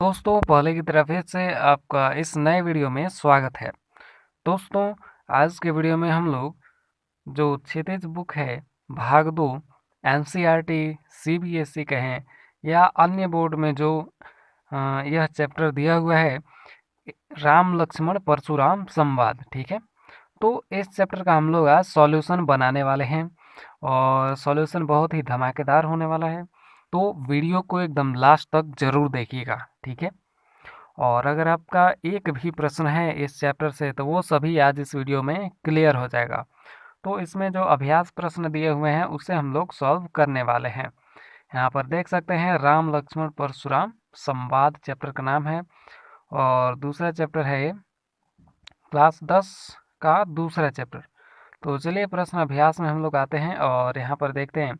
दोस्तों पहले की तरह फिर से आपका इस नए वीडियो में स्वागत है। दोस्तों आज के वीडियो में हम लोग जो क्षितिज बुक है भाग 2 एनसीईआरटी सीबीएसई कहें या अन्य बोर्ड में जो यह चैप्टर दिया हुआ है राम लक्ष्मण परशुराम संवाद, ठीक है। तो इस चैप्टर का हम लोग आज सॉल्यूशन बनाने वाले हैं और सॉल्यूशन बहुत ही धमाकेदार होने वाला है। तो वीडियो को एकदम लास्ट तक जरूर देखिएगा, ठीक है। और अगर आपका एक भी प्रश्न है इस चैप्टर से तो वो सभी आज इस वीडियो में क्लियर हो जाएगा। तो इसमें जो अभ्यास प्रश्न दिए हुए हैं उसे हम लोग सॉल्व करने वाले हैं। यहाँ पर देख सकते हैं राम लक्ष्मण परशुराम संवाद चैप्टर का नाम है और दूसरा चैप्टर है ये क्लास 10 का दूसरा चैप्टर। तो चलिए प्रश्न अभ्यास में हम लोग आते हैं और यहाँ पर देखते हैं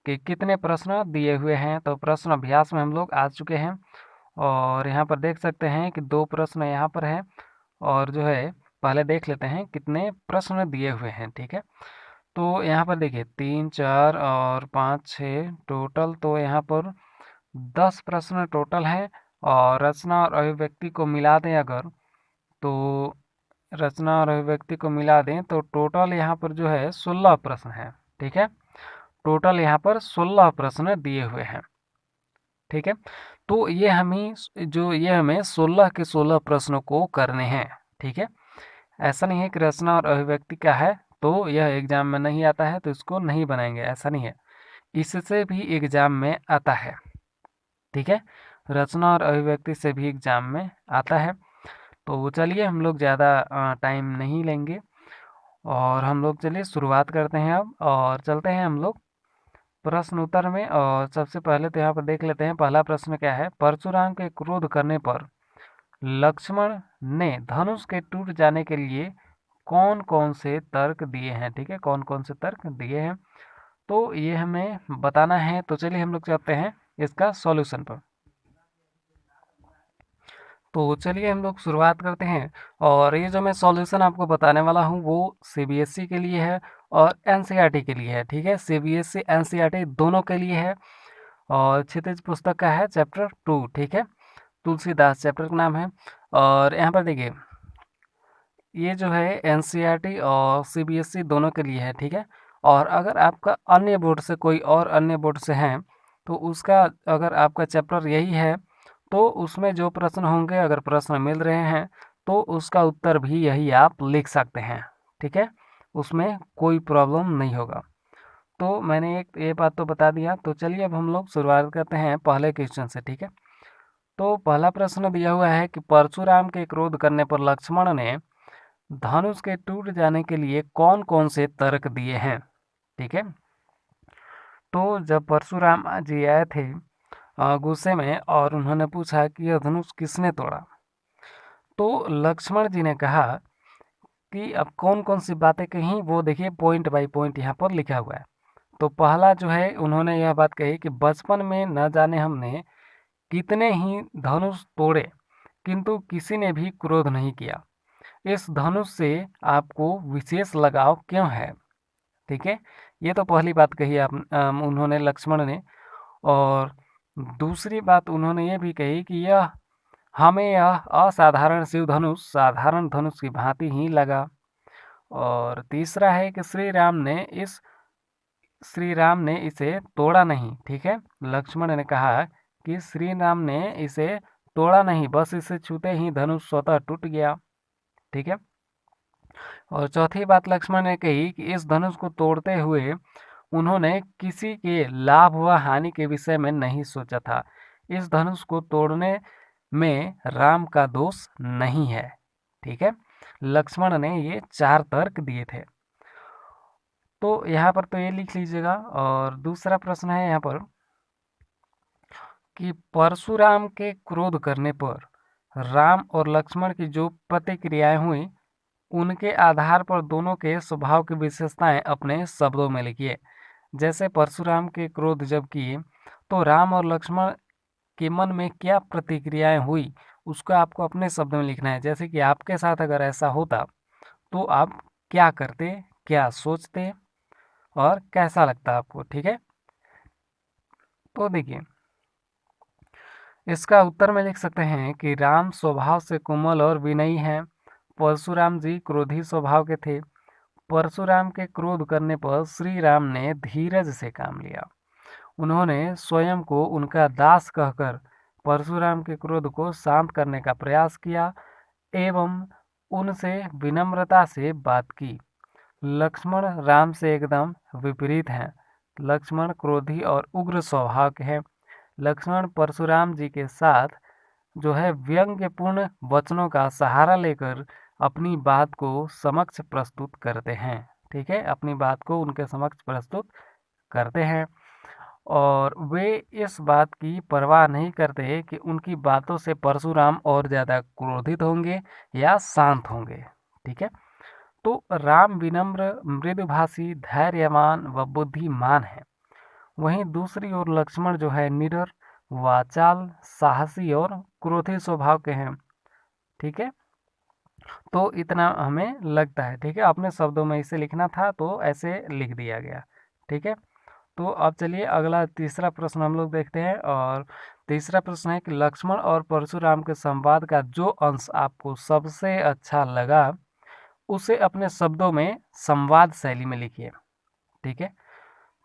कि कितने प्रश्न दिए हुए हैं। तो प्रश्न अभ्यास में हम लोग आ चुके हैं और यहाँ पर देख सकते हैं कि 2 प्रश्न यहाँ पर है और जो है पहले देख लेते हैं कितने प्रश्न दिए हुए हैं, ठीक है। तो यहाँ पर देखिए 3, 4 और 5, 6 टोटल, तो यहाँ पर 10 प्रश्न टोटल हैं और रचना और अभिव्यक्ति को मिला दें अगर, तो रचना और अभिव्यक्ति को मिला दें तो टोटल यहाँ पर जो है 16 प्रश्न हैं, ठीक है। टोटल यहाँ पर 16 प्रश्न दिए हुए हैं, ठीक है। तो ये हमें 16 के 16 प्रश्नों को करने हैं, ठीक है। ऐसा नहीं है कि रचना और अभिव्यक्ति क्या है तो यह एग्जाम में नहीं आता है तो इसको नहीं बनाएंगे, ऐसा नहीं है। इससे भी एग्जाम में आता है, ठीक है। रचना और अभिव्यक्ति से भी एग्जाम में आता है। तो चलिए हम लोग ज़्यादा टाइम नहीं लेंगे और हम लोग चलिए शुरुआत करते हैं अब और चलते हैं हम लोग प्रश्न उत्तर में। और सबसे पहले तो यहाँ पर देख लेते हैं पहला प्रश्न क्या है। परशुराम के क्रोध करने पर लक्ष्मण ने धनुष के टूट जाने के लिए कौन कौन से तर्क दिए हैं, ठीक है। कौन कौन से तर्क दिए हैं तो ये हमें बताना है। तो चलिए हम लोग चलते हैं इसका सॉल्यूशन पर। तो चलिए हम लोग शुरुआत करते हैं और ये जो मैं सॉल्यूशन आपको बताने वाला हूँ वो सीबीएसई के लिए है और एनसीईआरटी के लिए है, ठीक है। सीबीएसई एनसीईआरटी दोनों के लिए है और क्षितिज पुस्तक का है चैप्टर 2, ठीक है। तुलसीदास चैप्टर का नाम है। और यहाँ पर देखिए ये जो है एनसीईआरटी और सीबीएसई दोनों के लिए है, ठीक है। और अगर आपका अन्य बोर्ड से कोई और अन्य बोर्ड से है तो उसका अगर आपका चैप्टर यही है तो उसमें जो प्रश्न होंगे अगर प्रश्न मिल रहे हैं तो उसका उत्तर भी यही आप लिख सकते हैं, ठीक है। उसमें कोई प्रॉब्लम नहीं होगा। तो मैंने एक ये बात तो बता दिया। तो चलिए अब हम लोग शुरुआत करते हैं पहले क्वेश्चन से, ठीक है। तो पहला प्रश्न दिया हुआ है कि परशुराम के क्रोध करने पर लक्ष्मण ने धनुष के टूट जाने के लिए कौन कौन से तर्क दिए हैं, ठीक है। तो जब परशुराम जी आए थे गुस्से में और उन्होंने पूछा कि यह धनुष किसने तोड़ा, तो लक्ष्मण जी ने कहा कि अब कौन कौन सी बातें कही वो देखिए पॉइंट बाय पॉइंट यहाँ पर लिखा हुआ है। तो पहला जो है उन्होंने यह बात कही कि बचपन में न जाने हमने कितने ही धनुष तोड़े किंतु किसी ने भी क्रोध नहीं किया। इस धनुष से आपको विशेष लगाव क्यों है, ठीक है। ये तो पहली बात कही उन्होंने लक्ष्मण ने। और दूसरी बात उन्होंने ये भी कही कि यह हमें यह असाधारण शिव धनुष साधारण धनुष की भांति ही लगा। और तीसरा है कि श्री राम ने इसे तोड़ा नहीं, ठीक है। लक्ष्मण ने कहा कि श्री राम ने इसे तोड़ा नहीं, बस इसे छूते ही धनुष स्वतः टूट गया, ठीक है। और चौथी बात लक्ष्मण ने कही कि इस धनुष को तोड़ते हुए उन्होंने किसी के लाभ व हानि के विषय में नहीं सोचा था। इस धनुष को तोड़ने में राम का दोष नहीं है, ठीक है। लक्ष्मण ने ये 4 तर्क दिए थे। तो यहाँ पर तो ये लिख लीजिएगा। और दूसरा प्रश्न है यहाँ पर कि परशुराम के क्रोध करने पर राम और लक्ष्मण की जो प्रतिक्रियाएं हुई उनके आधार पर दोनों के स्वभाव की विशेषताएं अपने शब्दों में लिखिए। जैसे परशुराम के क्रोध जब किए तो राम और लक्ष्मण के मन में क्या प्रतिक्रियाएं हुई उसको आपको अपने शब्द में लिखना है। जैसे कि आपके साथ अगर ऐसा होता तो आप क्या करते, क्या सोचते और कैसा लगता आपको, ठीक है। तो देखिए इसका उत्तर में लिख सकते हैं कि राम स्वभाव से कोमल और विनयी हैं। परशुराम जी क्रोधी स्वभाव के थे। परशुराम के क्रोध करने पर श्री राम ने धीरज से काम लिया। उन्होंने स्वयं को उनका दास कहकर परशुराम के क्रोध को शांत करने का प्रयास किया एवं उनसे विनम्रता से बात की। लक्ष्मण राम से एकदम विपरीत हैं। लक्ष्मण क्रोधी और उग्र स्वभाव के हैं। लक्ष्मण परशुराम जी के साथ जो है व्यंग्यपूर्ण वचनों का सहारा लेकर अपनी बात को समक्ष प्रस्तुत करते हैं। ठीक है, अपनी बात को उनके समक्ष प्रस्तुत करते हैं और वे इस बात की परवाह नहीं करते कि उनकी बातों से परशुराम और ज़्यादा क्रोधित होंगे या शांत होंगे। ठीक है, तो राम विनम्र, मृदुभाषी, धैर्यवान व बुद्धिमान है। वहीं दूसरी ओर लक्ष्मण जो है निडर, वाचाल, साहसी और क्रोधी स्वभाव के हैं। ठीक है, तो इतना हमें लगता है। ठीक है, अपने शब्दों में इसे लिखना था तो ऐसे लिख दिया गया। ठीक है, तो अब चलिए अगला तीसरा प्रश्न हम लोग देखते हैं और तीसरा प्रश्न है कि लक्ष्मण और परशुराम के संवाद का जो अंश आपको सबसे अच्छा लगा उसे अपने शब्दों में संवाद शैली में लिखिए। ठीक है,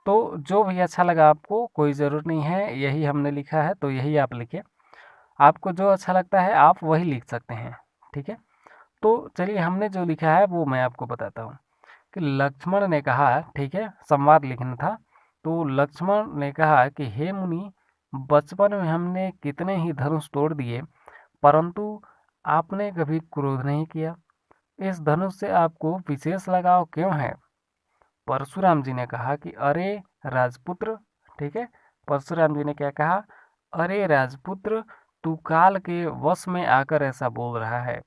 तो जो भी अच्छा लगा आपको, कोई ज़रूरत नहीं है यही हमने लिखा है तो यही आप लिखिए। आपको जो अच्छा लगता है आप वही लिख सकते हैं। ठीक है, तो चलिए हमने जो लिखा है वो मैं आपको बताता हूँ कि लक्ष्मण ने कहा, ठीक है, संवाद लिखना था, तो लक्ष्मण ने कहा कि हे मुनि, बचपन में हमने कितने ही धनुष तोड़ दिए परंतु आपने कभी क्रोध नहीं किया। इस धनुष से आपको विशेष लगाव क्यों है? परशुराम जी ने कहा कि अरे राजपुत्र, ठीक है, परशुराम जी ने क्या कहा? अरे राजपुत्र, तू काल के वश में आकर ऐसा बोल रहा है।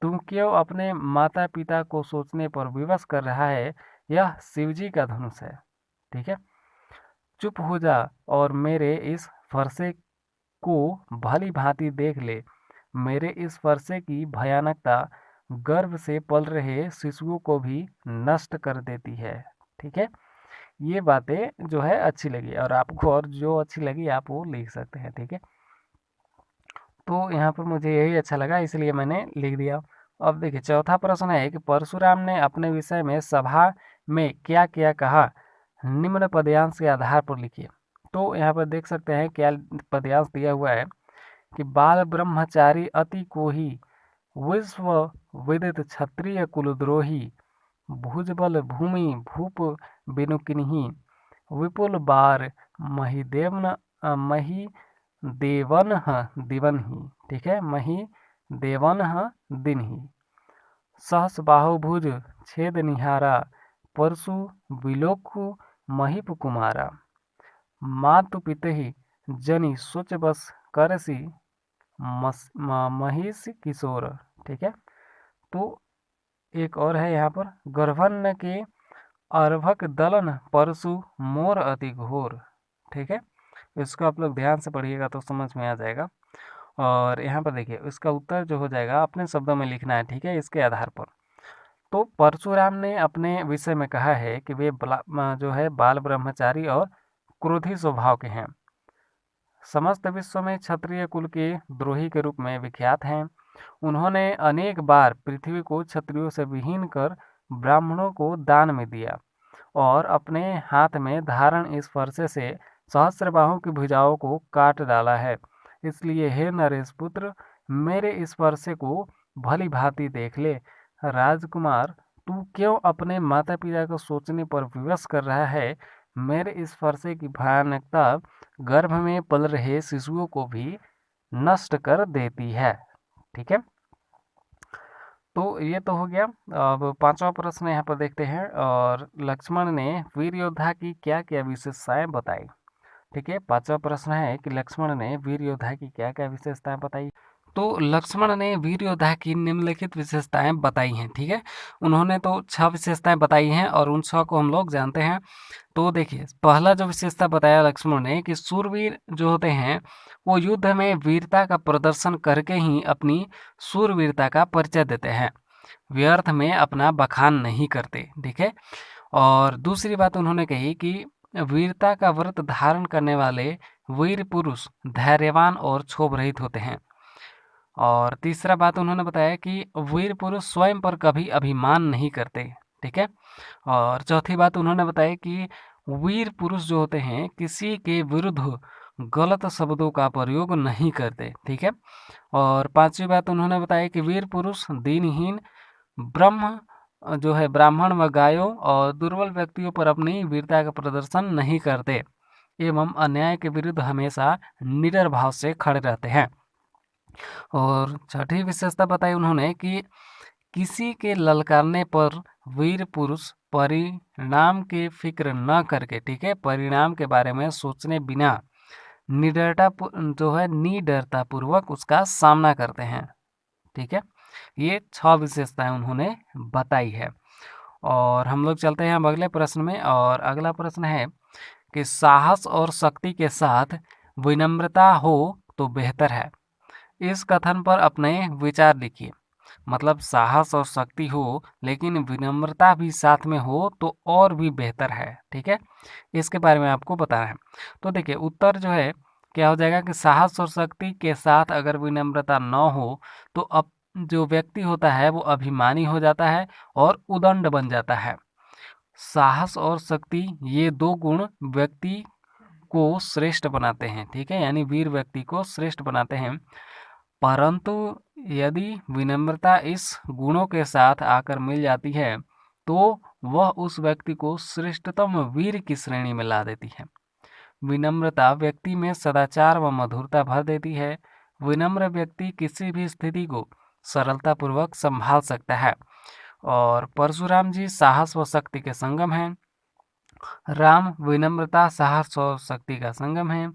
तुम क्यों अपने माता पिता को सोचने पर विवश कर रहा है? यह शिवजी का धनुष है। ठीक है, चुप हो जा और मेरे इस फरसे को भली भांति देख ले। मेरे इस फरसे की भयानकता गर्भ से पल रहे शिशुओं को भी नष्ट कर देती है। ठीक है, ये बातें जो है अच्छी लगी और आपको और जो अच्छी लगी आप वो लिख सकते हैं। ठीक है, तो यहाँ पर मुझे यही अच्छा लगा इसलिए मैंने लिख दिया। अब देखिए चौथा प्रश्न है कि परशुराम ने अपने विषय में सभा में क्या क्या कहा, निम्न पद्यांश के आधार पर लिखिए। तो यहाँ पर देख सकते हैं क्या पद्यांश दिया हुआ है कि बाल ब्रह्मचारी अति कोही, विश्व विदित क्षत्रिय कुलद्रोही, भुजबल भूमि भूप बिनुकिन्ही, विपुल बार मही देवन दिवन ही। ठीक है, मही देवन दिन ही, सहस बाहुभुज छेद निहारा, परशु विलोकु महिप कुमारा, मातु पितहि जनि सोच बस करसी, महिष किशोर। ठीक है, तो एक और है यहाँ पर, गर्भन्न के अर्भक दलन परशु मोर अति घोर। ठीक है, इसको आप लोग ध्यान से पढ़िएगा तो समझ में आ जाएगा। और यहाँ पर देखिए इसका उत्तर जो हो जाएगा अपने शब्दों में लिखना है। ठीक है, इसके आधार पर तो परशुराम ने अपने विषय में कहा है कि वे जो है बाल ब्रह्मचारी और क्रोधी स्वभाव के हैं, समस्त विश्व में क्षत्रिय कुल के द्रोही के रूप में विख्यात हैं। उन्होंने अनेक बार पृथ्वी को क्षत्रियों से विहीन कर ब्राह्मणों को दान में दिया और अपने हाथ में धारण इस फरसे से सहस्त्रबाहु की भुजाओं को काट डाला है। इसलिए हे नरेश पुत्र, मेरे इस फरसे को भली भांति देख ले। राजकुमार, तू क्यों अपने माता पिता को सोचने पर विवश कर रहा है? मेरे इस फरसे की भयानकता गर्भ में पल रहे शिशुओं को भी नष्ट कर देती है। ठीक है, तो ये तो हो गया। अब पांचवा प्रश्न यहाँ पर देखते हैं और लक्ष्मण ने वीर योद्धा की क्या क्या विशेषताएं बताई। ठीक है, पांचवा प्रश्न है कि लक्ष्मण ने वीर योद्धा की क्या क्या विशेषताएं बताई। तो लक्ष्मण ने वीर योद्धा की निम्नलिखित विशेषताएं बताई हैं। ठीक है, उन्होंने तो 6 विशेषताएं बताई हैं और उन 6 को हम लोग जानते हैं। तो देखिए पहला जो विशेषता बताया लक्ष्मण ने कि सूरवीर जो होते हैं वो युद्ध में वीरता का प्रदर्शन करके ही अपनी सूरवीरता का परिचय देते हैं, व्यर्थ में अपना बखान नहीं करते। ठीक है, और दूसरी बात उन्होंने कही कि वीरता का व्रत धारण करने वाले वीर पुरुष धैर्यवान और क्षोभ रहित होते हैं। और तीसरा बात उन्होंने बताया कि वीर पुरुष स्वयं पर कभी अभिमान नहीं करते। ठीक है। और चौथी बात उन्होंने बताया कि वीर पुरुष जो होते हैं किसी के विरुद्ध गलत शब्दों का प्रयोग नहीं करते। ठीक है। और पांचवी बात उन्होंने बताया कि वीर पुरुष दीनहीन, ब्रह्म जो है ब्राह्मण व गायों और दुर्बल व्यक्तियों पर अपनी वीरता का प्रदर्शन नहीं करते एवं अन्याय के विरुद्ध हमेशा निडर भाव से खड़े रहते हैं। और छठी विशेषता बताई उन्होंने कि किसी के ललकारने पर वीर पुरुष परिणाम की फिक्र न करके, ठीक है, परिणाम के बारे में सोचने बिना निडरता पूर्वक उसका सामना करते हैं। ठीक है। ये 6 विशेषताएं उन्होंने बताई है। और हम लोग चलते हैं अब अगले प्रश्न में। और अगला प्रश्न है कि साहस और शक्ति के साथ विनम्रता हो तो बेहतर है। इस कथन पर अपने विचार लिखिए। मतलब साहस और शक्ति हो लेकिन विनम्रता भी साथ में हो तो और भी बेहतर है। ठीक है। इसके बारे में आपको बताना है। तो देखिए उत्तर जो है क्या हो जाएगा कि साहस और शक्ति के साथ अगर विनम्रता न हो तो अब जो व्यक्ति होता है वो अभिमानी हो जाता है और उदंड बन जाता है। साहस और शक्ति ये दो गुण व्यक्ति को श्रेष्ठ बनाते हैं। ठीक है। यानी वीर व्यक्ति को श्रेष्ठ बनाते हैं। परंतु यदि विनम्रता इस गुणों के साथ आकर मिल जाती है तो वह उस व्यक्ति को श्रेष्ठतम वीर की श्रेणी में ला देती है। विनम्रता व्यक्ति में सदाचार व मधुरता भर देती है। विनम्र व्यक्ति किसी भी स्थिति को सरलतापूर्वक संभाल सकता है। और परशुराम जी साहस व शक्ति के संगम हैं। राम विनम्रता, साहस और शक्ति का संगम है।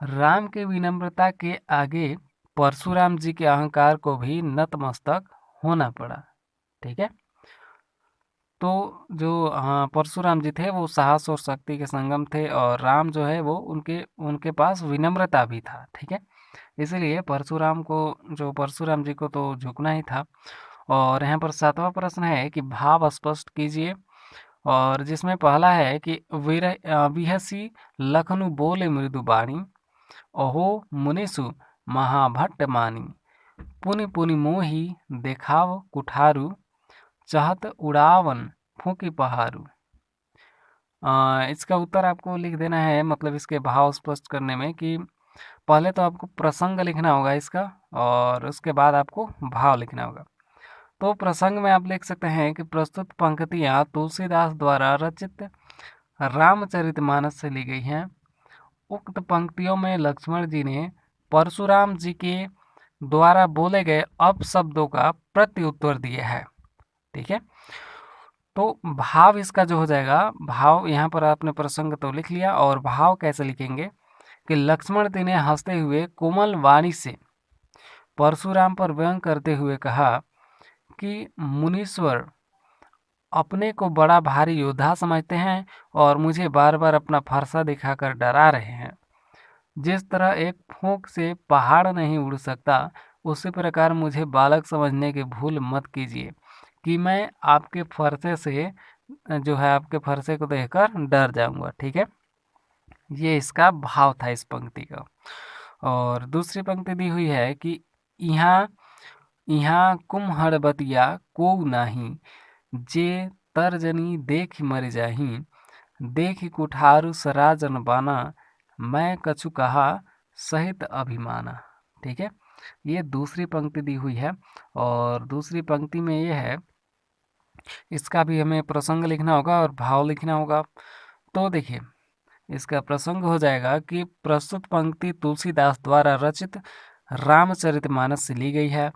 राम के विनम्रता के आगे परशुराम जी के अहंकार को भी नतमस्तक होना पड़ा। ठीक है। तो जो परशुराम जी थे वो साहस और शक्ति के संगम थे और राम जो है वो उनके पास विनम्रता भी था। ठीक है। इसीलिए परशुराम जी को तो झुकना ही था। और यहाँ पर 7वां प्रश्न है कि भाव स्पष्ट कीजिए। और जिसमें पहला है कि विहसी लखनु बोले मृदु बाणी, अहो मुनिसु महाभट्ट मानी, पुनि पुनि मोही देखाव कुठारू, चाहत उड़ावन फूकी पहाड़ू। इसका उत्तर आपको लिख देना है। मतलब इसके भाव स्पष्ट करने में कि पहले तो आपको प्रसंग लिखना होगा इसका और उसके बाद आपको भाव लिखना होगा। तो प्रसंग में आप लिख सकते हैं कि प्रस्तुत पंक्तियाँ तुलसीदास द्वारा रचित रामचरितमानस से ली गई हैं। उक्त पंक्तियों में लक्ष्मण जी ने परशुराम जी के द्वारा बोले गए अपशब्दों का प्रत्युत्तर दिया है। ठीक है। तो भाव इसका जो हो जाएगा, भाव यहाँ पर आपने प्रसंग तो लिख लिया और भाव कैसे लिखेंगे कि लक्ष्मण जी ने हंसते हुए कोमल वाणी से परशुराम पर व्यंग करते हुए कहा कि मुनीश्वर अपने को बड़ा भारी योद्धा समझते हैं और मुझे बार बार अपना फरसा दिखाकर डरा रहे हैं। जिस तरह एक फूंक से पहाड़ नहीं उड़ सकता उसी प्रकार मुझे बालक समझने की भूल मत कीजिए कि मैं आपके फरसे को देखकर डर जाऊंगा। ठीक है। ये इसका भाव था इस पंक्ति का। और दूसरी पंक्ति दी हुई है कि यहाँ यहाँ कुम्हड़बतिया को नाही, जे तर्जनी देख मर जाही, देख कुठारू सराजन बाना, मैं कछु कहा सहित अभिमाना। ठीक है। ये दूसरी पंक्ति दी हुई है। और दूसरी पंक्ति में ये है, इसका भी हमें प्रसंग लिखना होगा और भाव लिखना होगा। तो देखिए इसका प्रसंग हो जाएगा कि प्रस्तुत पंक्ति तुलसीदास द्वारा रचित रामचरितमानस से ली गई है।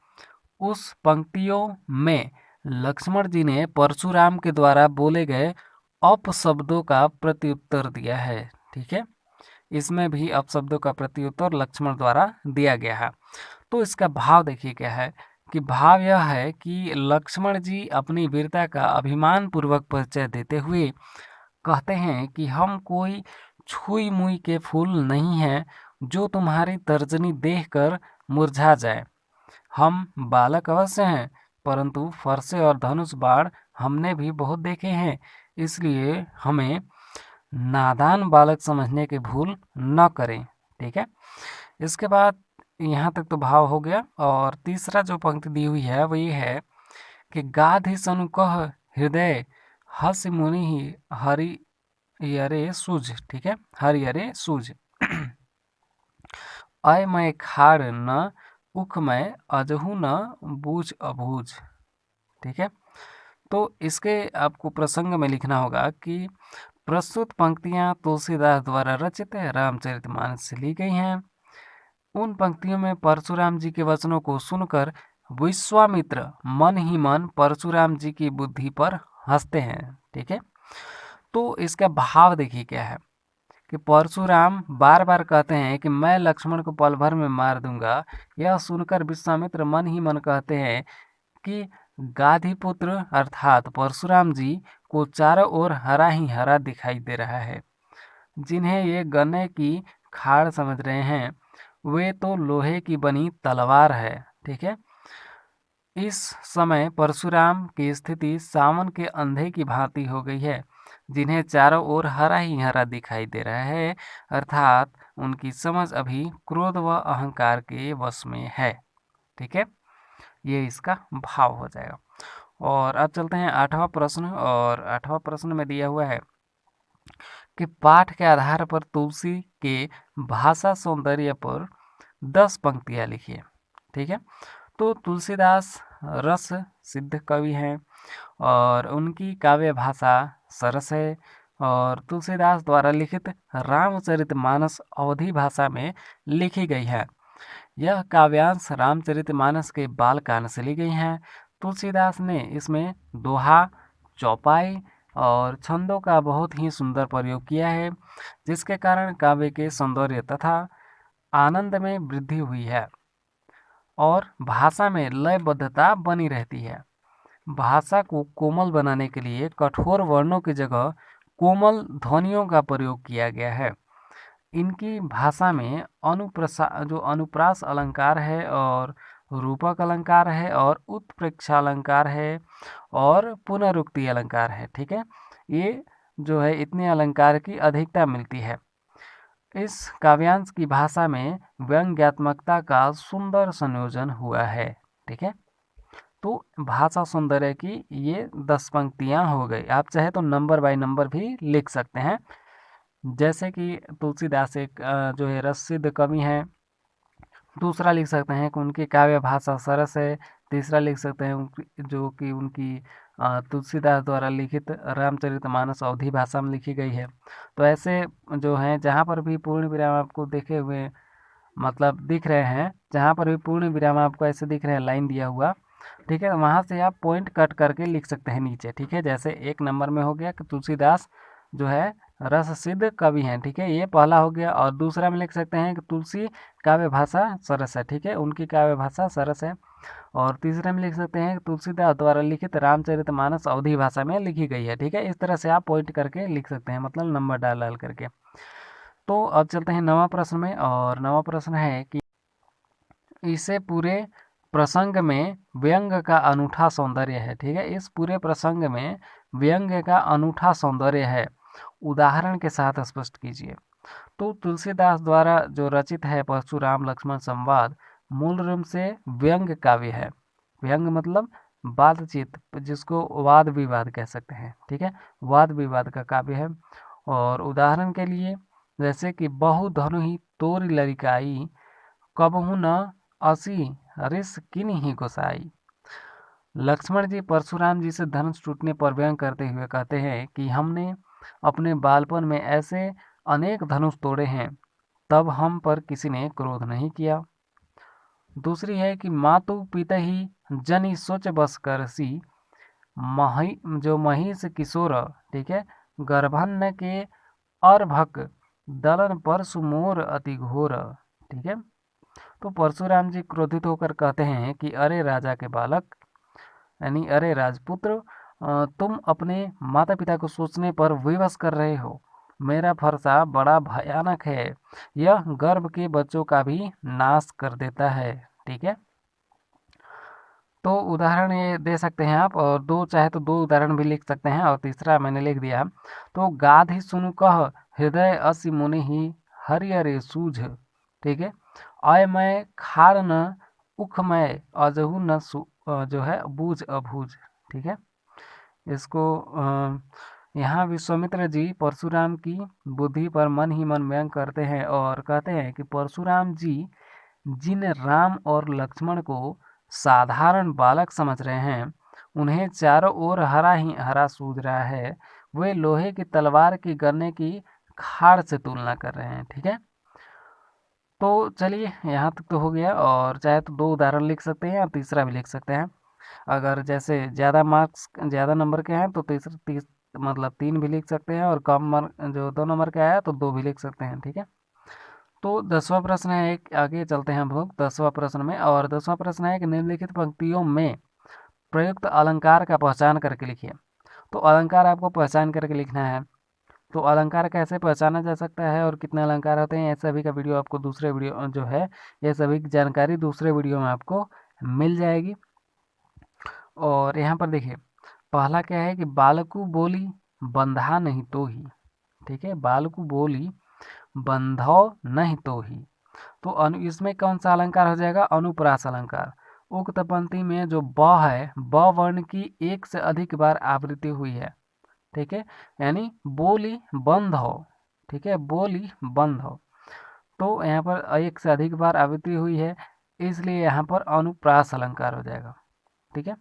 उस पंक्तियों में लक्ष्मण जी ने परशुराम के द्वारा बोले गए अपशब्दों का प्रत्युत्तर दिया है। ठीक है। इसमें भी अपशब्दों का प्रत्युत्तर लक्ष्मण द्वारा दिया गया है। तो इसका भाव देखिए क्या है कि भाव यह है कि लक्ष्मण जी अपनी वीरता का अभिमान पूर्वक परिचय देते हुए कहते हैं कि हम कोई छुई मुई के फूल नहीं हैं जो तुम्हारी तर्जनी देखकर मुरझा जाए। हम बालक अवश्य हैं परंतु फरसे और धनुष बाण हमने भी बहुत देखे हैं, इसलिए हमें नादान बालक समझने की भूल न करें। ठीक है। इसके बाद यहाँ तक तो भाव हो गया। और तीसरा जो पंक्ति दी हुई है वो ये है कि गाधि सनु कह हृदय हस मुनि ही हरि यरे सूझ। ठीक है, हरि यरे सूझ। अय मैं खाड़ न उख मैं अजहू न बूझ अबूझ। ठीक है, तो इसके आपको प्रसंग में लिखना होगा कि प्रस्तुत पंक्तियां तुलसीदास द्वारा रचित रामचरितमानस से ली गई हैं। उन पंक्तियों में परशुराम जी के वचनों को सुनकर विश्वामित्र मन ही मन परशुराम जी की बुद्धि पर हंसते हैं। ठीक है, तो इसका भाव देखिए क्या है कि परशुराम बार बार कहते हैं कि मैं लक्ष्मण को पल भर में मार दूंगा। यह सुनकर विश्वामित्र मन ही मन कहते हैं कि गाधीपुत्र अर्थात परशुराम जी को चारों ओर हरा ही हरा दिखाई दे रहा है। जिन्हें ये गन्ने की खाड़ समझ रहे हैं वे तो लोहे की बनी तलवार है। ठीक है, इस समय परशुराम की स्थिति सावन के अंधे की भांति हो गई है, जिन्हें चारों ओर हरा ही हरा दिखाई दे रहा है, अर्थात उनकी समझ अभी क्रोध व अहंकार के वश में है। ठीक है, ये इसका भाव हो जाएगा। और अब चलते हैं 8वां प्रश्न। और 8वां प्रश्न में दिया हुआ है कि पाठ के आधार पर तुलसी के भाषा सौंदर्य पर 10 पंक्तियां लिखिए। ठीक है, तो तुलसीदास रस सिद्ध कवि हैं और उनकी काव्य भाषा सरस है। और तुलसीदास द्वारा लिखित रामचरितमानस अवधी भाषा में लिखी गई है। यह काव्यांश रामचरितमानस के बालकांड से ली गई हैं। तुलसीदास ने इसमें दोहा, चौपाई और छंदों का बहुत ही सुंदर प्रयोग किया है, जिसके कारण काव्य के सौंदर्य तथा आनंद में वृद्धि हुई है और भाषा में लयबद्धता बनी रहती है। भाषा को कोमल बनाने के लिए कठोर वर्णों की जगह कोमल ध्वनियों का प्रयोग किया गया है। इनकी भाषा में अनुप्रास अलंकार है और रूपक अलंकार है और उत्प्रेक्षा अलंकार है और पुनरुक्ति अलंकार है। ठीक है, ये जो है इतने अलंकार की अधिकता मिलती है। इस काव्यांश की भाषा में व्यंग्यात्मकता का सुंदर संयोजन हुआ है। ठीक है, तो भाषा सौंदर्य की ये 10 पंक्तियां हो गई। आप चाहे तो नंबर बाय नंबर भी लिख सकते हैं। जैसे कि तुलसीदास एक जो है रसिद कवि हैं। दूसरा लिख सकते हैं कि उनकी काव्य भाषा सरस है। तीसरा लिख सकते हैं जो कि उनकी तुलसीदास द्वारा लिखित रामचरितमानस अवधी भाषा में लिखी गई है। तो ऐसे जो हैं जहाँ पर भी पूर्ण विराम आपको देखे हुए मतलब दिख रहे हैं, जहाँ पर भी पूर्ण विराम आपको ऐसे दिख रहे हैं लाइन दिया हुआ, ठीक है, वहाँ से आप पॉइंट कट करके लिख सकते हैं नीचे। ठीक है, जैसे एक नंबर में हो गया कि तुलसीदास जो है रस सिद्ध कवि हैं। ठीक है, ये पहला हो गया। और दूसरा में लिख सकते हैं कि तुलसी काव्य भाषा सरस है। ठीक है, उनकी काव्य भाषा सरस है। और तीसरे में लिख सकते हैं कि तुलसीदास द्वारा लिखित रामचरितमानस अवधी भाषा में लिखी गई है। ठीक है, इस तरह से आप पॉइंट करके लिख सकते हैं, मतलब नंबर डाल डाल करके। तो अब चलते हैं 9वां प्रश्न में। और 9वां प्रश्न है कि इसे पूरे प्रसंग में व्यंग का अनूठा सौंदर्य है। ठीक है, इस पूरे प्रसंग में व्यंग का अनूठा सौंदर्य है, उदाहरण के साथ स्पष्ट कीजिए। तो तुलसीदास द्वारा जो रचित है परशुराम लक्ष्मण संवाद मूल रूप से व्यंग काव्य है। व्यंग मतलब बातचीत, जिसको वाद विवाद कह सकते हैं। ठीक है, वाद विवाद का काव्य है। और उदाहरण के लिए जैसे कि बहु धनु ही तोरी लड़िकाई, कबहू न असी रिस किन ही गोसाई। लक्ष्मण जी परशुराम जी से धनुष टूटने पर व्यंग करते हुए कहते हैं कि हमने अपने बालपन में ऐसे अनेक धनुष तोड़े हैं, तब हम पर किसी ने क्रोध नहीं किया। दूसरी है कि मातु पिता ही जनी सोच बस करसी, महिष किशोर, ठीक है, गर्भन्न के अर्भक दलन परशु मोर अति घोर। ठीक है, तो परशुराम जी क्रोधित होकर कहते हैं कि अरे राजा के बालक, यानी अरे राजपुत्र, तुम अपने माता पिता को सोचने पर विवश कर रहे हो। मेरा फरसा बड़ा भयानक है, यह गर्भ के बच्चों का भी नाश कर देता है। ठीक है, तो उदाहरण ये दे सकते हैं आप, और दो चाहे तो दो उदाहरण भी लिख सकते हैं। और तीसरा मैंने लिख दिया, तो गाध ही सुनु कह हृदय असी मुनि ही हरि अरे सूझ। ठीक है। अयमय खार न उखमय अजहू न जो है बूझ अबूझ, ठीक है। इसको यहाँ विश्वामित्र जी परशुराम की बुद्धि पर मन ही मन व्यंग करते हैं और कहते हैं कि परशुराम जी जिन राम और लक्ष्मण को साधारण बालक समझ रहे हैं, उन्हें चारों ओर हरा ही हरा सूझ रहा है, वे लोहे की तलवार की गन्ने की खाड़ से तुलना कर रहे हैं, ठीक है। तो चलिए यहाँ तक तो हो गया, और चाहे तो 2 उदाहरण लिख सकते हैं या तीसरा भी लिख सकते हैं। अगर जैसे ज़्यादा मार्क्स ज़्यादा नंबर के हैं तो मतलब 3 भी लिख सकते हैं, और कम मार्क जो 2 नंबर का आया तो 2 भी लिख सकते हैं, ठीक है। तो 10वां प्रश्न है, एक आगे चलते हैं हम लोग 10वां प्रश्न में, और 10वां प्रश्न है कि निम्नलिखित पंक्तियों में प्रयुक्त अलंकार का पहचान करके लिखिए। तो अलंकार आपको पहचान करके लिखना है। तो अलंकार कैसे पहचाना जा सकता है और कितने अलंकार होते हैं, ये सभी का वीडियो आपको दूसरे वीडियो जो है, ये सभी की जानकारी दूसरे वीडियो में आपको मिल जाएगी। और यहाँ पर देखिए, पहला क्या है कि बालकु बोली बंधा नहीं तो ही, ठीक है। बालकु बोली बंधो नहीं तो ही, तो इसमें कौन सा अलंकार हो जाएगा, अनुप्रास अलंकार। उक्त पंक्ति में जो ब है, ब वर्ण की एक से अधिक बार आवृत्ति हुई है, ठीक है, यानी बोली बंद हो, ठीक है, बोली बंद हो, तो यहाँ पर एक से अधिक बार आवृत्ति हुई है, इसलिए यहाँ पर अनुप्रास अलंकार हो जाएगा, ठीक है।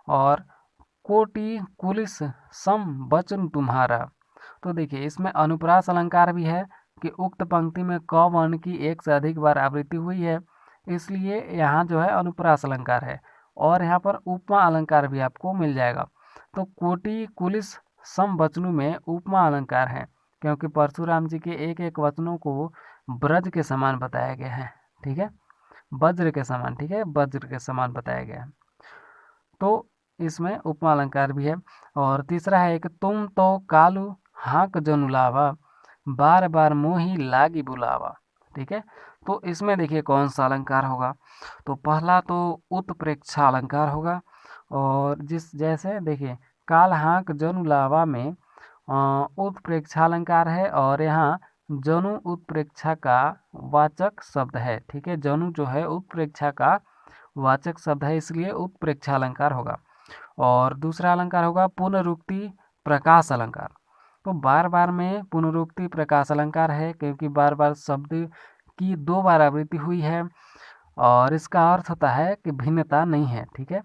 और कोटि कुलिस सम वचन तुम्हारा, तो देखिए इसमें अनुप्रास अलंकार भी है कि उक्त पंक्ति में क वर्ण की एक से अधिक बार आवृत्ति हुई है, इसलिए यहाँ जो है अनुप्रास अलंकार है। और यहाँ पर उपमा अलंकार भी आपको मिल जाएगा। तो कोटि कुलिस सम वचनों में उपमा अलंकार है, क्योंकि परशुराम जी के एक एक वचनों को ब्रज के समान बताया गया है, ठीक है, वज्र के समान, ठीक है, वज्र के समान बताया गया है, तो इसमें उपमा अलंकार भी है। और तीसरा है कि तुम तो कालू हाँक जनुलावा, बार बार मोही लागी बुलावा, ठीक है। तो इसमें देखिए कौन सा अलंकार होगा, तो पहला तो उत्प्रेक्षा अलंकार होगा। और जिस जैसे देखिए काल हाँक जनुलावा में उत्प्रेक्षा अलंकार है, और यहाँ जनु उत्प्रेक्षा का वाचक शब्द है, ठीक है, जनु जो है उत्प्रेक्षा का वाचक शब्द है, इसलिए उत्प्रेक्षा अलंकार होगा। और दूसरा अलंकार होगा पुनरुक्ति प्रकाश अलंकार। तो बार बार में पुनरुक्ति प्रकाश अलंकार है, क्योंकि बार बार शब्द की 2 बार आवृत्ति हुई है, और इसका अर्थ होता है कि भिन्नता नहीं है, ठीक है,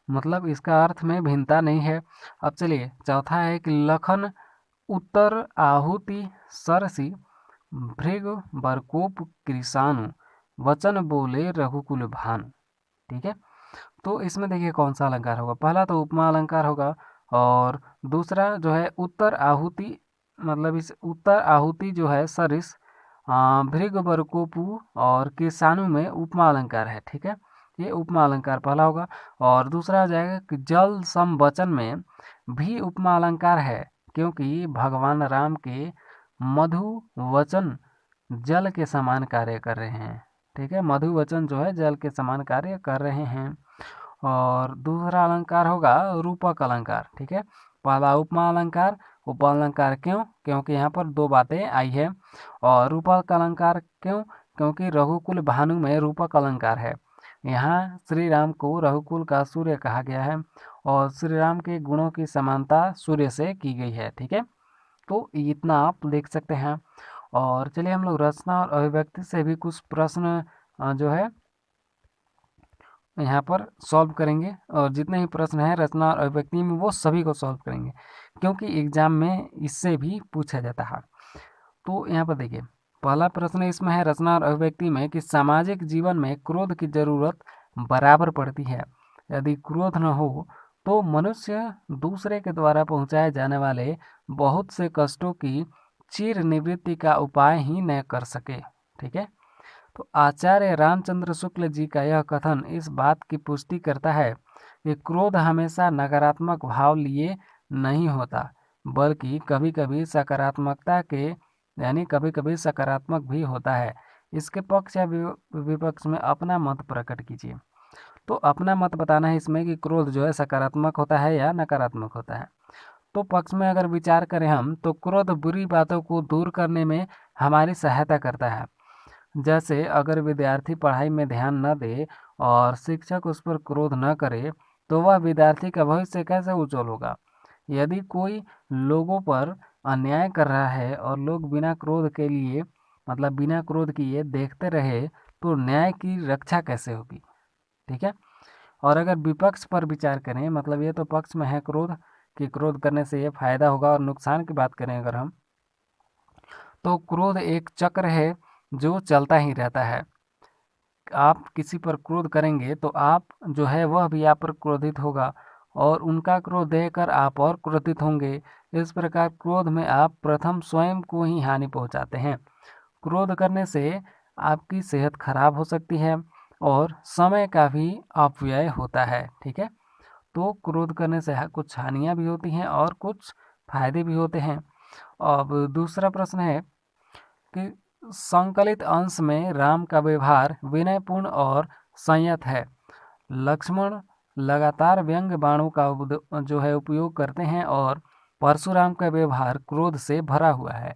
मतलब इसका अर्थ में भिन्नता नहीं है। अब चलिए चौथा है कि लखन उत्तर आहुति सरसी भृग बरकोप कृषाणु, वचन बोले रघुकुल भानु, ठीक है। तो इसमें देखिए कौन सा अलंकार होगा, पहला तो उपमा अलंकार होगा, और दूसरा जो है उत्तर आहुति, मतलब इस उत्तर आहुति जो है सरिस भृग बरकोपु और किसानु में उपमा अलंकार है, ठीक है, ये उपमा अलंकार पहला होगा। और दूसरा हो जाएगा कि जल सम वचन में भी उपमा अलंकार है, क्योंकि भगवान राम के मधु वचन जल के समान कार्य कर रहे हैं, ठीक है, मधु वचन जो है जल के समान कार्य कर रहे हैं। और दूसरा अलंकार होगा रूपक अलंकार, ठीक है, पहला उपमा अलंकार, उप अलंकार क्यों, क्योंकि यहाँ पर 2 बातें आई है। और रूपक अलंकार क्यों, क्योंकि रघुकुल भानु में रूपक अलंकार है, यहाँ श्री राम को रघुकुल का सूर्य कहा गया है, और श्री राम के गुणों की समानता सूर्य से की गई है, ठीक है। तो इतना आप देख सकते हैं। और चलिए हम लोग रचना और अभिव्यक्ति से भी कुछ प्रश्न जो है यहाँ पर सॉल्व करेंगे, और जितने भी प्रश्न हैं रचना और अभिव्यक्ति में वो सभी को सॉल्व करेंगे, क्योंकि एग्जाम में इससे भी पूछा जाता है। तो यहाँ पर देखिए पहला प्रश्न इसमें है रचना और अभिव्यक्ति में कि सामाजिक जीवन में क्रोध की जरूरत बराबर पड़ती है, यदि क्रोध न हो तो मनुष्य दूसरे के द्वारा पहुँचाए जाने वाले बहुत से कष्टों की चिर निवृत्ति का उपाय ही न कर सके, ठीक है। तो आचार्य रामचंद्र शुक्ल जी का यह कथन इस बात की पुष्टि करता है कि क्रोध हमेशा नकारात्मक भाव लिए नहीं होता, बल्कि कभी कभी सकारात्मकता के यानी कभी कभी सकारात्मक भी होता है। इसके पक्ष या विपक्ष में अपना मत प्रकट कीजिए। तो अपना मत बताना है इसमें कि क्रोध जो है सकारात्मक होता है या नकारात्मक होता है। तो पक्ष में अगर विचार करें हम, तो क्रोध बुरी बातों को दूर करने में हमारी सहायता करता है, जैसे अगर विद्यार्थी पढ़ाई में ध्यान न दे और शिक्षक उस पर क्रोध न करे तो वह विद्यार्थी का भविष्य कैसे उज्जवल होगा। यदि कोई लोगों पर अन्याय कर रहा है और लोग बिना क्रोध के लिए मतलब बिना क्रोध किए देखते रहे तो न्याय की रक्षा कैसे होगी। ठीक है। और अगर विपक्ष पर विचार करें मतलब ये तो पक्ष में है क्रोध कि क्रोध करने से ये फायदा होगा, और नुकसान की बात करें अगर हम तो क्रोध एक चक्र है जो चलता ही रहता है। आप किसी पर क्रोध करेंगे तो आप जो है वह भी आप पर क्रोधित होगा और उनका क्रोध देखकर आप और क्रोधित होंगे। इस प्रकार क्रोध में आप प्रथम स्वयं को ही हानि पहुंचाते हैं। क्रोध करने से आपकी सेहत खराब हो सकती है और समय का भी अपव्यय होता है। ठीक है। तो क्रोध करने से कुछ हानियां भी होती हैं और कुछ फायदे भी होते हैं। अब दूसरा प्रश्न है कि संकलित अंश में राम का व्यवहार विनयपूर्ण और संयत है। लक्ष्मण लगातार व्यंग्य बाणों का जो है उपयोग करते हैं और परशुराम का व्यवहार क्रोध से भरा हुआ है।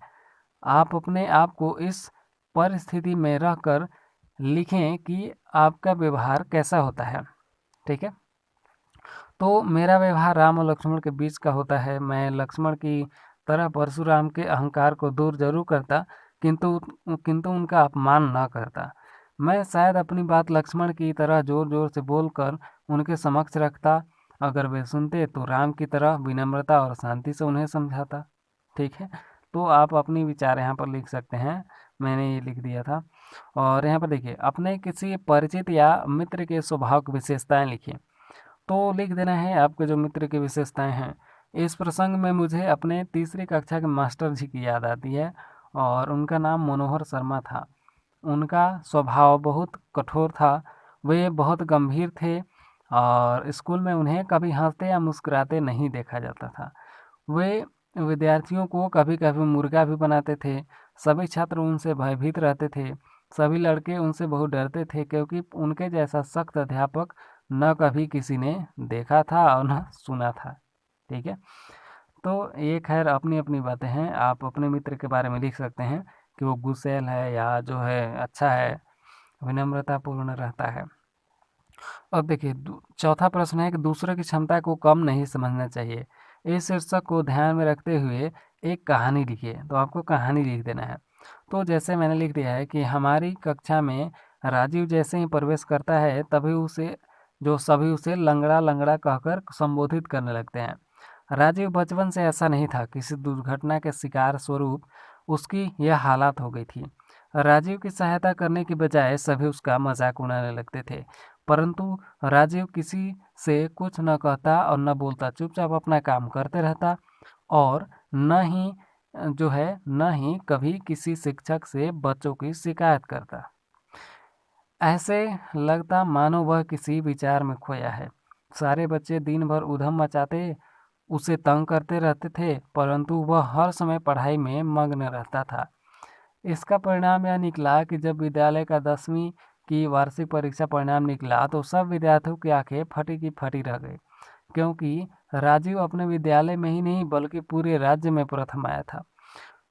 आप अपने आप को इस परिस्थिति में रहकर लिखें कि आपका व्यवहार कैसा होता है। ठीक है। तो मेरा व्यवहार राम और लक्ष्मण के बीच का होता है। मैं लक्ष्मण की तरह परशुराम के अहंकार को दूर जरूर करता किंतु किंतु उनका अपमान न करता। मैं शायद अपनी बात लक्ष्मण की तरह जोर जोर से बोलकर उनके समक्ष रखता। अगर वे सुनते तो राम की तरह विनम्रता और शांति से उन्हें समझाता। ठीक है। तो आप अपनी विचार यहाँ पर लिख सकते हैं, मैंने ये लिख दिया था। और यहाँ पर देखिए अपने किसी परिचित या मित्र के स्वभाव की विशेषताएं लिखिए। तो लिख देना है आपके जो मित्र की विशेषताएं हैं। इस प्रसंग में मुझे अपने तीसरी कक्षा के मास्टर जी की याद आती है और उनका नाम मनोहर शर्मा था। उनका स्वभाव बहुत कठोर था। वे बहुत गंभीर थे और स्कूल में उन्हें कभी हंसते या मुस्कुराते नहीं देखा जाता था। वे विद्यार्थियों को कभी कभी मुर्गा भी बनाते थे। सभी छात्र उनसे भयभीत रहते थे। सभी लड़के उनसे बहुत डरते थे क्योंकि उनके जैसा सख्त अध्यापक न कभी किसी ने देखा था और न सुना था। ठीक है। तो ये खैर अपनी अपनी बातें हैं। आप अपने मित्र के बारे में लिख सकते हैं कि वो गुस्सैल है या जो है अच्छा है, विनम्रतापूर्ण रहता है। अब देखिए चौथा प्रश्न है कि दूसरे की क्षमता को कम नहीं समझना चाहिए। इस शीर्षक को ध्यान में रखते हुए एक कहानी लिखिए। तो आपको कहानी लिख देना है। तो जैसे मैंने लिख दिया है कि हमारी कक्षा में राजीव जैसे ही प्रवेश करता है तभी उसे जो सभी उसे लंगड़ा लंगड़ा कहकर संबोधित करने लगते हैं। राजीव बचपन से ऐसा नहीं था, किसी दुर्घटना के शिकार स्वरूप उसकी यह हालत हो गई थी। राजीव की सहायता करने की बजाय सभी उसका मजाक उड़ाने लगते थे। परंतु राजीव किसी से कुछ न कहता और न बोलता, चुपचाप अपना काम करते रहता और न ही कभी किसी शिक्षक से बच्चों की शिकायत करता। ऐसे लगता मानो वह किसी विचार में खोया है। सारे बच्चे दिन भर उधम मचाते उसे तंग करते रहते थे परंतु वह हर समय पढ़ाई में मग्न रहता था। इसका परिणाम यह निकला कि जब विद्यालय का 10वीं की वार्षिक परीक्षा परिणाम निकला तो सब विद्यार्थियों की आंखें फटी की फटी रह गई क्योंकि राजीव अपने विद्यालय में ही नहीं बल्कि पूरे राज्य में प्रथम आया था।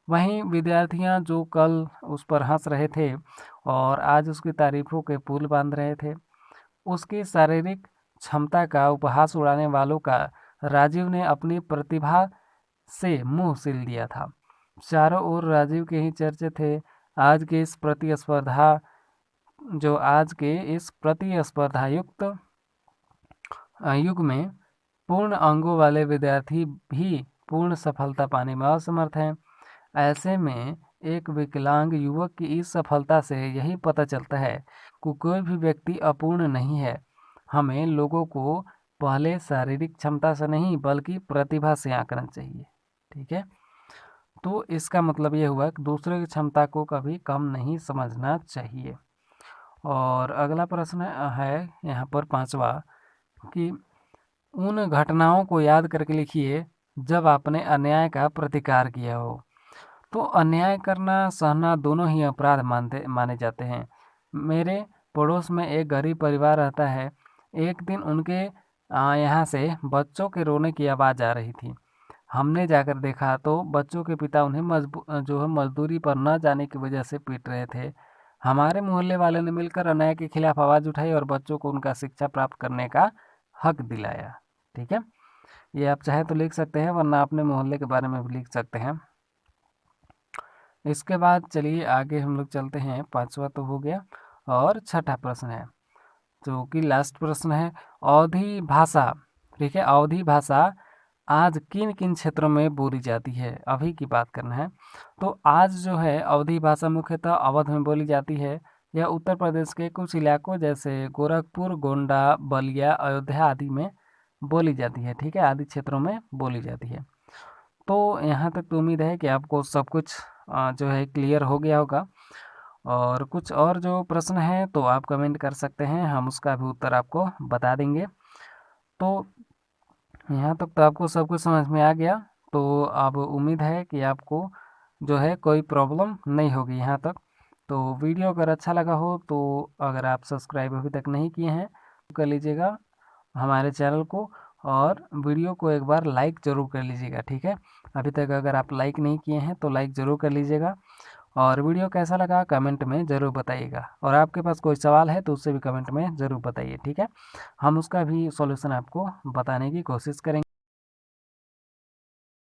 वहीं विद्यार्थियां जो कल उस पर हंस रहे थे और आज उसकी तारीफों के पुल बांध रहे थे। उसकी शारीरिक क्षमता का उपहास उड़ाने वालों का राजीव ने अपनी प्रतिभा से मुंह सिल दिया था। चारों ओर राजीव के ही चर्चे थे। आज के इस प्रतिस्पर्धा आज के इस प्रतिस्पर्धा युक्त युग में पूर्ण अंगों वाले विद्यार्थी भी पूर्ण सफलता पाने में असमर्थ हैं। ऐसे में एक विकलांग युवक की इस सफलता से यही पता चलता है कि कोई भी व्यक्ति अपूर्ण नहीं है। हमें लोगों को पहले शारीरिक क्षमता से नहीं बल्कि प्रतिभा से आंकना चाहिए। ठीक है। तो इसका मतलब ये हुआ कि दूसरे की क्षमता को कभी कम नहीं समझना चाहिए। और अगला प्रश्न है यहाँ पर पांचवा कि उन घटनाओं को याद करके लिखिए जब आपने अन्याय का प्रतिकार किया हो। तो अन्याय करना सहना दोनों ही अपराध माने जाते हैं। मेरे पड़ोस में एक गरीब परिवार रहता है। एक दिन उनके यहाँ से बच्चों के रोने की आवाज़ आ रही थी। हमने जाकर देखा तो बच्चों के पिता उन्हें मजदूरी पर न जाने की वजह से पीट रहे थे। हमारे मोहल्ले वाले ने मिलकर अन्याय के खिलाफ आवाज़ उठाई और बच्चों को उनका शिक्षा प्राप्त करने का हक दिलाया। ठीक है, ये आप चाहे तो लिख सकते हैं, वरना अपने मोहल्ले के बारे में भी लिख सकते हैं। इसके बाद चलिए आगे हम लोग चलते हैं। 5वां तो हो गया और छठा प्रश्न है जो कि लास्ट प्रश्न है, अवधी भाषा। ठीक है, अवधी भाषा आज किन किन क्षेत्रों में बोली जाती है, अभी की बात करना है। तो आज जो है अवधी भाषा मुख्यतः अवध में बोली जाती है। यह उत्तर प्रदेश के कुछ इलाकों जैसे गोरखपुर, गोंडा, बलिया, अयोध्या आदि में बोली जाती है। ठीक है, आदि क्षेत्रों में बोली जाती है। तो यहाँ तक तो उम्मीद है कि आपको सब कुछ जो है क्लियर हो गया होगा। और कुछ और जो प्रश्न है तो आप कमेंट कर सकते हैं, हम उसका भी उत्तर आपको बता देंगे। तो यहाँ तक तो आपको सब कुछ समझ में आ गया। तो अब उम्मीद है कि आपको जो है कोई प्रॉब्लम नहीं होगी यहाँ तक। तो वीडियो अगर अच्छा लगा हो तो अगर आप सब्सक्राइब अभी तक नहीं किए हैं तो कर लीजिएगा हमारे चैनल को, और वीडियो को एक बार लाइक ज़रूर कर लीजिएगा। ठीक है, अभी तक अगर आप लाइक नहीं किए हैं तो लाइक ज़रूर कर लीजिएगा। और वीडियो कैसा लगा कमेंट में ज़रूर बताइएगा, और आपके पास कोई सवाल है तो उससे भी कमेंट में ज़रूर बताइए। ठीक है, हम उसका भी सॉल्यूशन आपको बताने की कोशिश करेंगे।